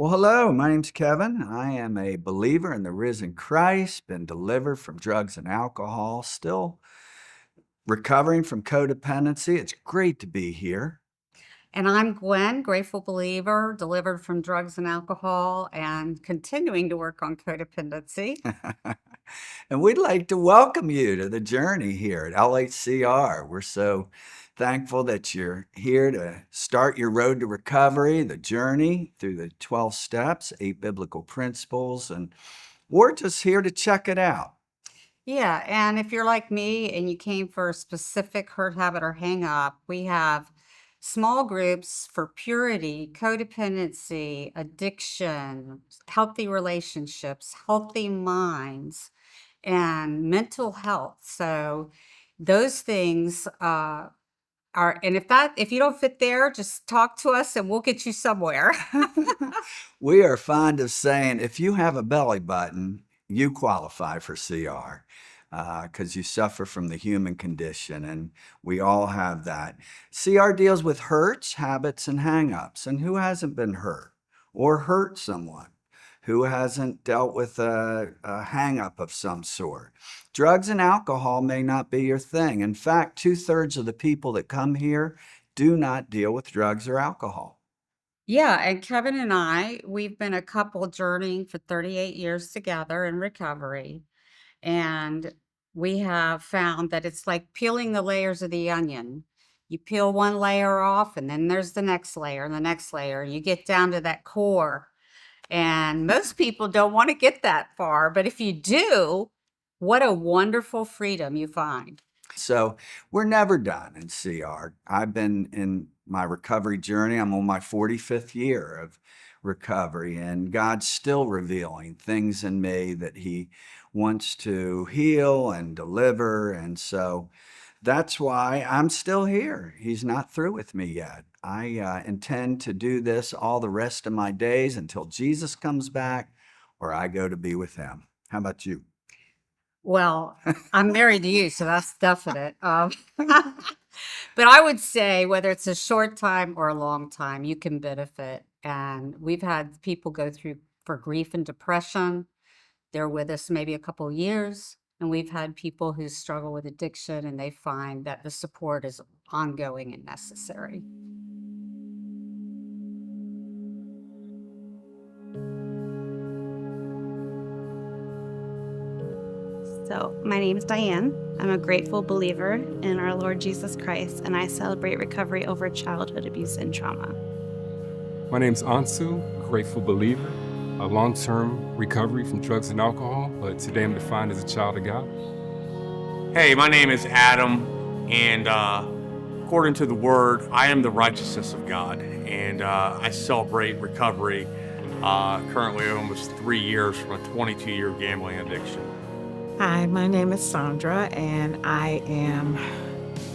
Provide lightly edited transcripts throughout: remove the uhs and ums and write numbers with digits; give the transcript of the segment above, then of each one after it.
Well, hello, my name's Kevin. I am a believer in the risen Christ, been delivered from drugs and alcohol, still recovering from codependency. It's great to be here. And I'm Gwen, grateful believer, delivered from drugs and alcohol, and continuing to work on codependency. And we'd like to welcome you to the journey here at LHCR. We're so thankful that you're here to start your road to recovery, the journey through the 12 steps, 8 biblical principles, and we're just here to check it out. Yeah, and if you're like me and you came for a specific hurt, habit, or hang up, we have small groups for purity, codependency, addiction, healthy relationships, healthy minds, and mental health. So those things and if you don't fit there, just talk to us and we'll get you somewhere. We are fond of saying if you have a belly button, you qualify for CR because you suffer from the human condition, and we all have that. CR deals with hurts, habits, and hangups. And who hasn't been hurt or hurt someone? Who hasn't dealt with a hang up of some sort? Drugs and alcohol may not be your thing. In fact, 2/3 of the people that come here do not deal with drugs or alcohol. Yeah, and Kevin and we've been a couple journeying for 38 years together in recovery. And we have found that it's like peeling the layers of the onion. You peel one layer off, and then there's the next layer and the next layer. You get down to that core. And most people don't want to get that far. But if you do, what a wonderful freedom you find. So we're never done in CR. I've been in my recovery journey. I'm on my 45th year of recovery, and God's still revealing things in me that He wants to heal and deliver. And so that's why I'm still here. He's not through with me yet. I intend to do this all the rest of my days until Jesus comes back or I go to be with Him. How about you? Well, I'm married to you, so that's definite. But I would say whether it's a short time or a long time, you can benefit. And we've had people go through for grief and depression. They're with us maybe a couple of years. And we've had people who struggle with addiction and they find that the support is ongoing and necessary. So, my name is Diane. I'm a grateful believer in our Lord Jesus Christ, and I celebrate recovery over childhood abuse and trauma. My name's Ansu, grateful believer, a long-term recovery from drugs and alcohol, but today I'm defined as a child of God. Hey, my name is Adam, and according to the Word, I am the righteousness of God, and I celebrate recovery currently almost 3 years from a 22-year gambling addiction. Hi, my name is Sandra, and I am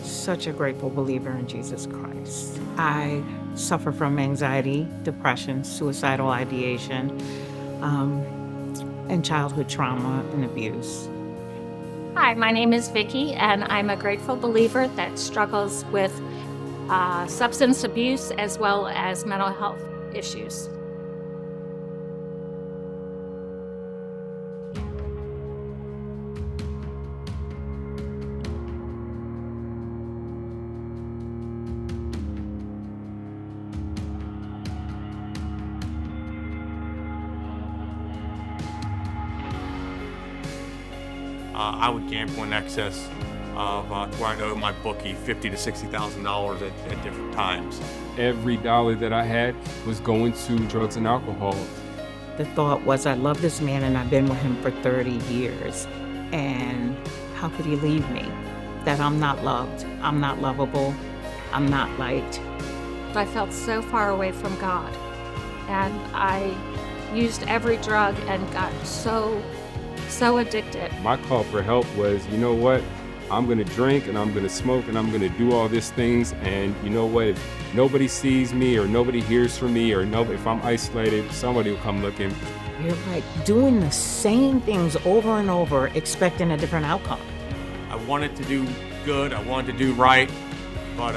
such a grateful believer in Jesus Christ. I suffer from anxiety, depression, suicidal ideation, and childhood trauma and abuse. Hi, my name is Vicki, and I'm a grateful believer that struggles with substance abuse as well as mental health issues. I would gamble in excess of where I owe my bookie $50,000 to $60,000 at different times. Every dollar that I had was going to drugs and alcohol. The thought was, I love this man and I've been with him for 30 years. And how could he leave me? That I'm not loved, I'm not lovable, I'm not liked. I felt so far away from God, and I used every drug and got so addicted. My call for help was, you know what? I'm going to drink and I'm going to smoke and I'm going to do all these things. And you know what? If nobody sees me or nobody hears from me or if I'm isolated, somebody will come looking. You're like doing the same things over and over, expecting a different outcome. I wanted to do good, I wanted to do right, but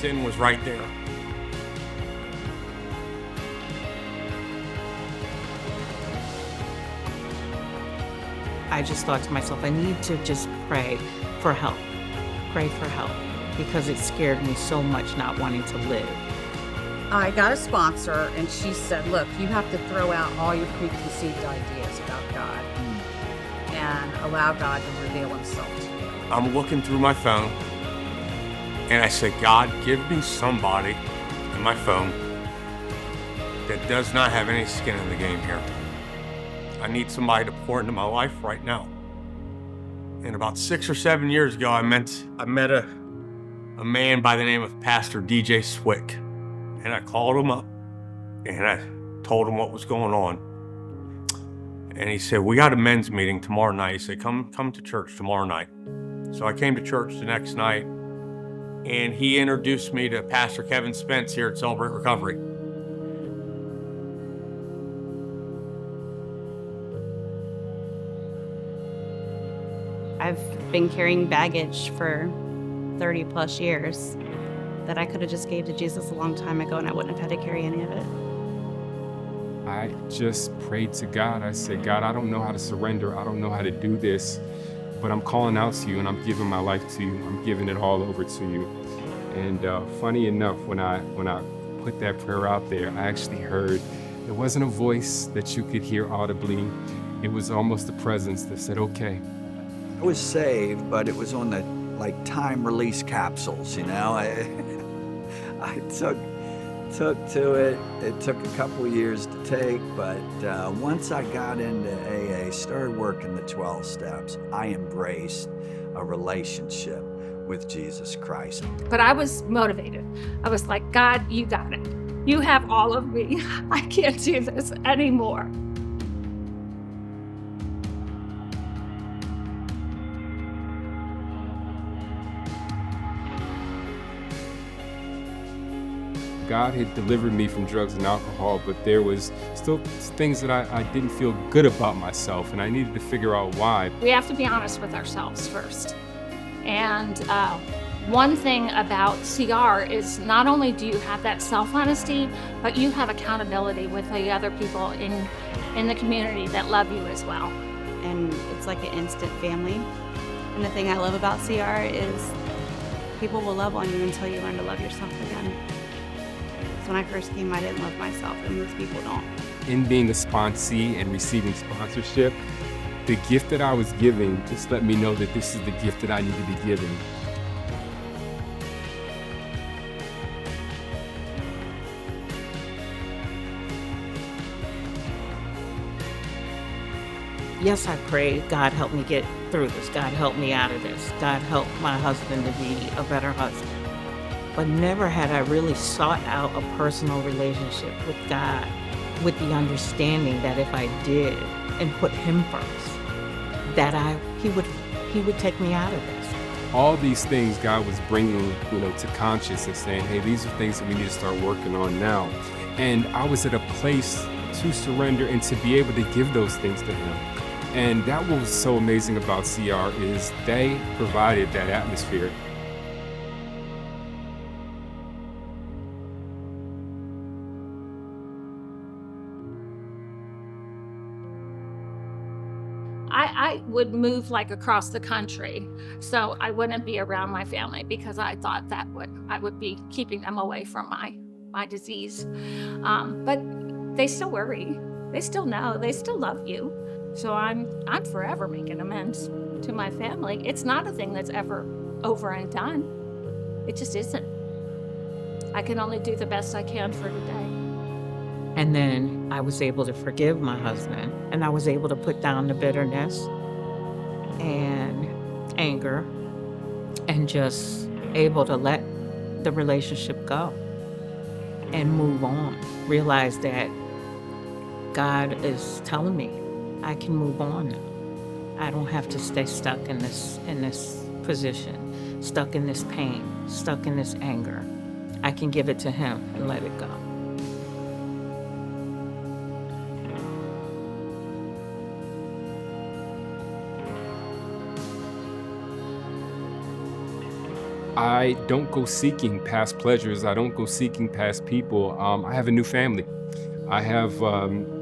sin was right there. I just thought to myself, I need to just pray for help, because it scared me so much not wanting to live. I got a sponsor, and she said, look, you have to throw out all your preconceived ideas about God and allow God to reveal himself to you. I'm looking through my phone, and I said, God, give me somebody in my phone that does not have any skin in the game here. I need somebody to pour into my life right now. And about 6 or 7 years ago, I met a man by the name of Pastor DJ Swick. And I called him up, and I told him what was going on. And he said, we got a men's meeting tomorrow night. He said, come to church tomorrow night. So I came to church the next night, and he introduced me to Pastor Kevin Spence here at Celebrate Recovery. I've been carrying baggage for 30 plus years that I could have just gave to Jesus a long time ago, and I wouldn't have had to carry any of it. I just prayed to God. I said, God, I don't know how to surrender. I don't know how to do this, but I'm calling out to you, and I'm giving my life to you. I'm giving it all over to you. And funny enough, when I put that prayer out there, I actually heard, it wasn't a voice that you could hear audibly. It was almost a presence that said, okay. I was saved, but it was on the time release capsules, you know. I took to it. It took a couple years to take, but once I got into AA, started working the 12 steps, I embraced a relationship with Jesus Christ. But I was motivated. I was like, God, you got it. You have all of me. I can't do this anymore. God had delivered me from drugs and alcohol, but there was still things that I didn't feel good about myself, and I needed to figure out why. We have to be honest with ourselves first. And one thing about CR is not only do you have that self-honesty, but you have accountability with the other people in the community that love you as well. And it's like an instant family. And the thing I love about CR is people will love on you until you learn to love yourself again. When I first came, I didn't love myself, and most people don't. In being a sponsee and receiving sponsorship, the gift that I was giving just let me know that this is the gift that I need to be giving. Yes, I prayed, God help me get through this. God help me out of this. God help my husband to be a better husband. But never had I really sought out a personal relationship with God, with the understanding that if I did and put him first, that he would take me out of this. All these things God was bringing, to conscious and saying, hey, these are things that we need to start working on now. And I was at a place to surrender and to be able to give those things to him. And that what was so amazing about CR is they provided that atmosphere. I would move across the country, so I wouldn't be around my family because I thought that I would be keeping them away from my disease. But they still worry. They still know. They still love you. So I'm forever making amends to my family. It's not a thing that's ever over and done. It just isn't. I can only do the best I can for today. And then I was able to forgive my husband, and I was able to put down the bitterness and anger and just able to let the relationship go and move on. Realize that God is telling me I can move on now. I don't have to stay stuck in this position, stuck in this pain, stuck in this anger. I can give it to him and let it go. I don't go seeking past pleasures. I don't go seeking past people. I have a new family. I have,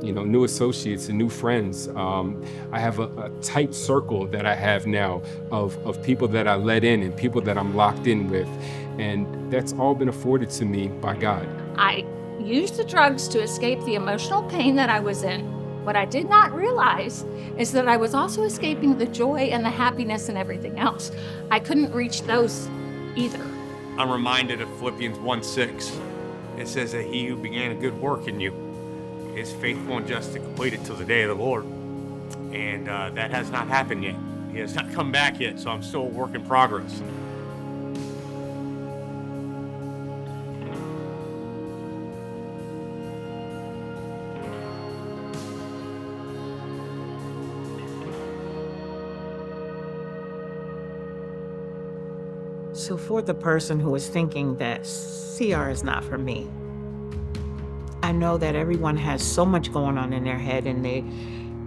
new associates and new friends. I have a tight circle that I have now of people that I let in and people that I'm locked in with. And that's all been afforded to me by God. I used the drugs to escape the emotional pain that I was in. What I did not realize is that I was also escaping the joy and the happiness and everything else. I couldn't reach those either. I'm reminded of Philippians 1:6. It says that he who began a good work in you is faithful and just to complete it till the day of the Lord. And that has not happened yet. He has not come back yet, so I'm still a work in progress. So for the person who is thinking that CR is not for me, I know that everyone has so much going on in their head and they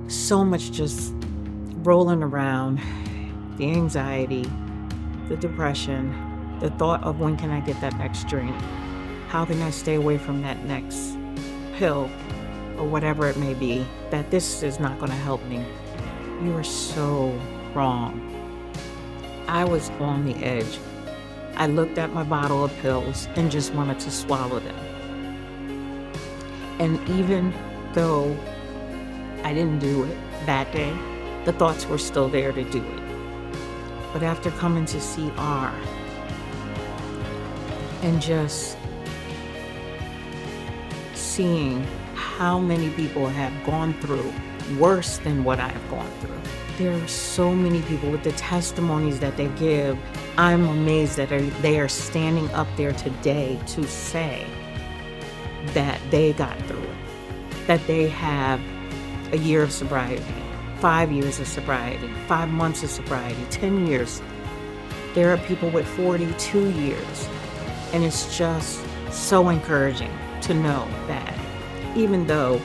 so much just rolling around, the anxiety, the depression, the thought of when can I get that next drink? How can I stay away from that next pill or whatever it may be, that this is not going to help me. You are so wrong. I was on the edge. I looked at my bottle of pills and just wanted to swallow them. And even though I didn't do it that day, the thoughts were still there to do it. But after coming to CR and just seeing how many people have gone through worse than what I have gone through, there are so many people with the testimonies that they give. I'm amazed that they are standing up there today to say that they got through it, that they have a year of sobriety, 5 years of sobriety, 5 months of sobriety, 10 years. There are people with 42 years. And it's just so encouraging to know that even though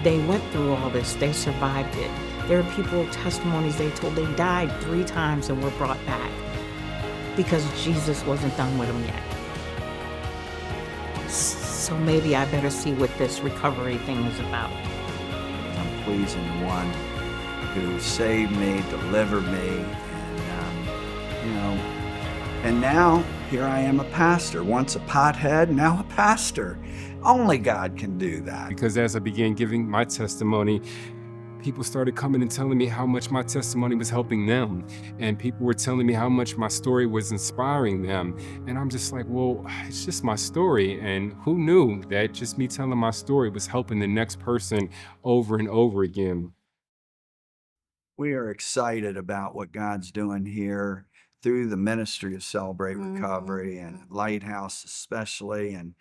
they went through all this, they survived it. There are people, testimonies they told they died 3 times and were brought back because Jesus wasn't done with them yet. So maybe I better see what this recovery thing is about. I'm pleasing the one who saved me, delivered me, and now here I am a pastor. Once a pothead, now a pastor. Only God can do that. Because as I began giving my testimony, people started coming and telling me how much my testimony was helping them. And people were telling me how much my story was inspiring them. And I'm just like, well, it's just my story. And who knew that just me telling my story was helping the next person over and over again? We are excited about what God's doing here through the ministry of Celebrate Recovery and Lighthouse especially. And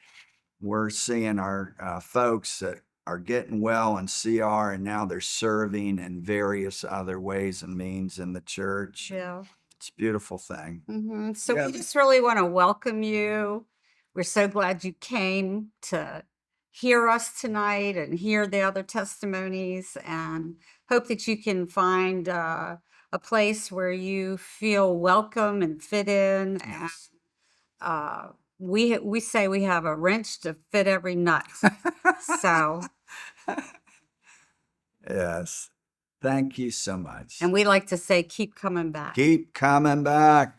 we're seeing our folks that are getting well in CR, and now they're serving in various other ways and means in the church. Yeah. It's a beautiful thing. So Yeah. we just really want to welcome you. We're so glad you came to hear us tonight and hear the other testimonies, and hope that you can find a place where you feel welcome and fit in. Yes. And we say we have a wrench to fit every nut. So, Yes. Thank you so much. and we like to say, keep coming back. Keep coming back.